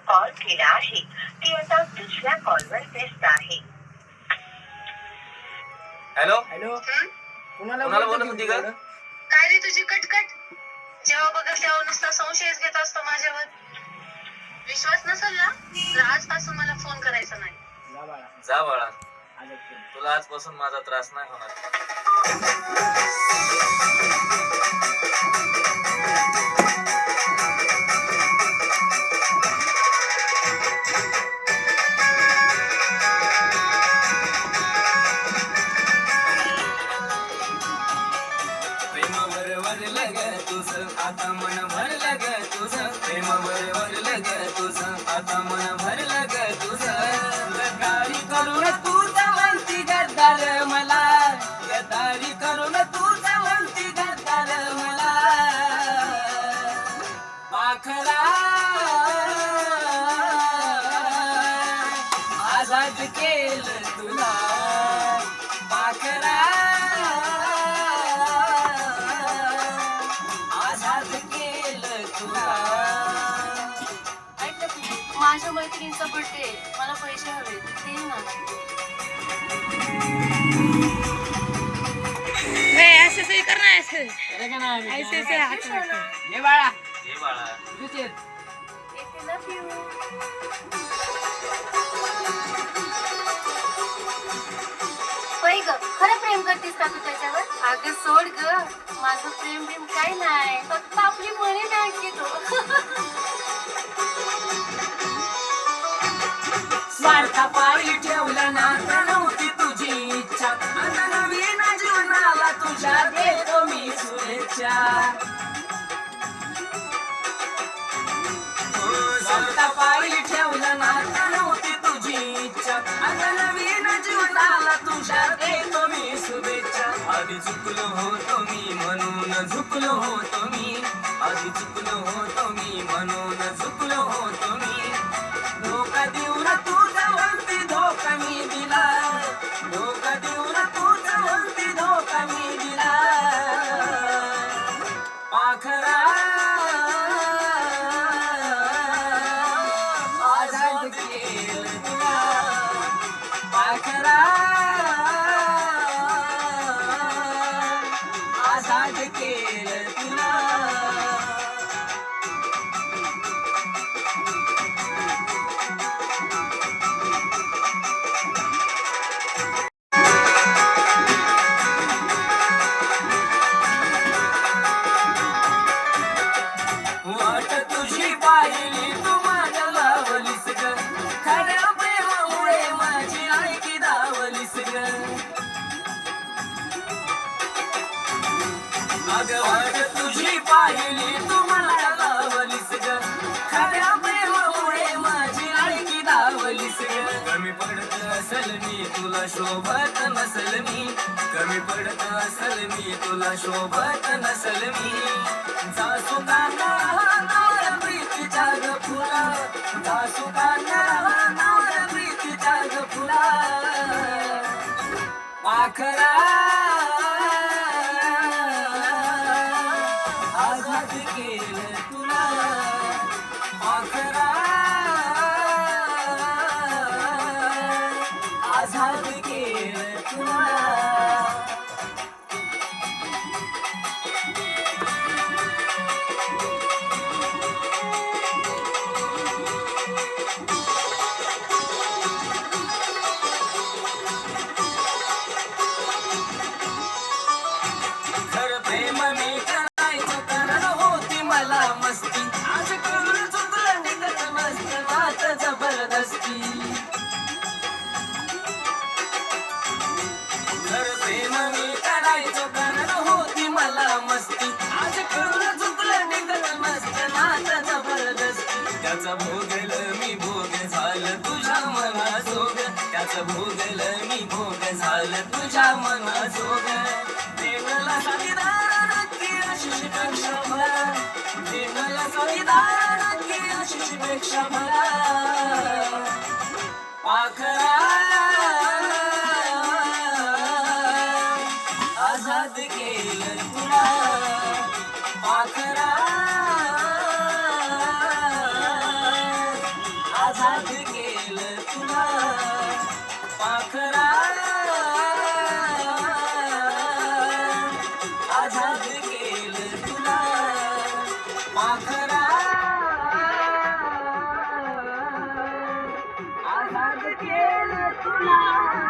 Call केला आहे ती आता दुसऱ्या कॉलवर व्यस्त आहे. हॅलो हॅलो कुणाला बोलत होती का? काय रे तुझी कटकट? जेव्हा बघत तेव्हा नुसता संशयच घेत असतो माझ्यावर. विश्वास नसेल ना तर आजपासून मला फोन करायचा नाही. जा बाळा, तुला आजपासून माझा त्रास नाही होणार. प्रेमावर वरलं ग तुझं आता मन भरलं ग तुझं, प्रेमावर वरलं ग तुझं आता मन भरलं ग तुझं. गद्दारी करून तुझं म्हणती गद्दार मला, गद्दारी करून तुझं म्हणती गद्दार मला. पाखरा आजाद केलं तुला, पाखरा माझ्या मैत्रिणीचा बर्थडे, मला पैसे हवे ते ना. ऐसे सही करना है, ऐसे ऐसे हाथ में ये बाळा हे बाळा, होय ग, खरं प्रेम करतेस का तू त्याच्यावर? अगं सोड ग, माझं प्रेम बिम काय नाही, फक्त आपली मनी नाही की तो. स्वार्था पायी ठेवलं ना नव्हती तुझी इच्छा, आता नवीन जीवनाला तुझ्या देतो मी शुभेच्छा. स्वार्था पायी ठेवलं ना नव्हती तुझी इच्छा, आता नवीन जीवनाला तुझ्या देतो मी शुभेच्छा. आधी चुकलो होतो मी म्हणून झुकलो होतो मी, आधी चुकलो होतो मी म्हणून झुकलो होतो मी. धोका देऊ ना तुझा म्हणती धोका मी दिला, धोका देऊ ना तुझा म्हणती धोका मी दिला. पाखरा आजाद केलं तुला, पाखरा आजाद केलं तुला. वाट तुझी पाहिली तू माझ्या लावलीस ग, खऱ्या प्रेमामुळे माझी ऐकी दावलीस ग. अगं वाट तुझी पाहिली तू मला लावलीस ग, खऱ्या प्रेमामुळे माझी ऐकी दावलीस ग. कमी पडत असल मी तुला शोभत नसल मी, कमी पडत असल मी तुला शोभत नसल मी. जासू काना प्रीतीच्या ग फुला, जासू काना प्रीतीच्या ग फुला. पाखरा आजाद केलं तुला, पाखरा आजाद केलं तुला. खरं प्रेम मी करायचो कारण होती मला मस्ती, आज करून चुकलं निघत मस्त नात जबरदस्ती. खरं प्रेम मी करायचो कारण होती मला मस्ती, आज करून चुकलं निघत मस्त नात जबरदस्ती. त्याचा भोगल मी भोग झालं तुझ्या मनाजोग, त्याचं भोगल मी भोग झालं तुझ्या मनाजोग. प्रेमाला साथीदार नक्की आशिषपेक्षा भला, प्रेमाला साथीदार नक्की आशिषपेक्षा भला. पाखरा आजाद केलं तुला, पाखरा आझाद केलं तुला पाखरा आझाद केलं तुला पाखरा आझाद केलं तुला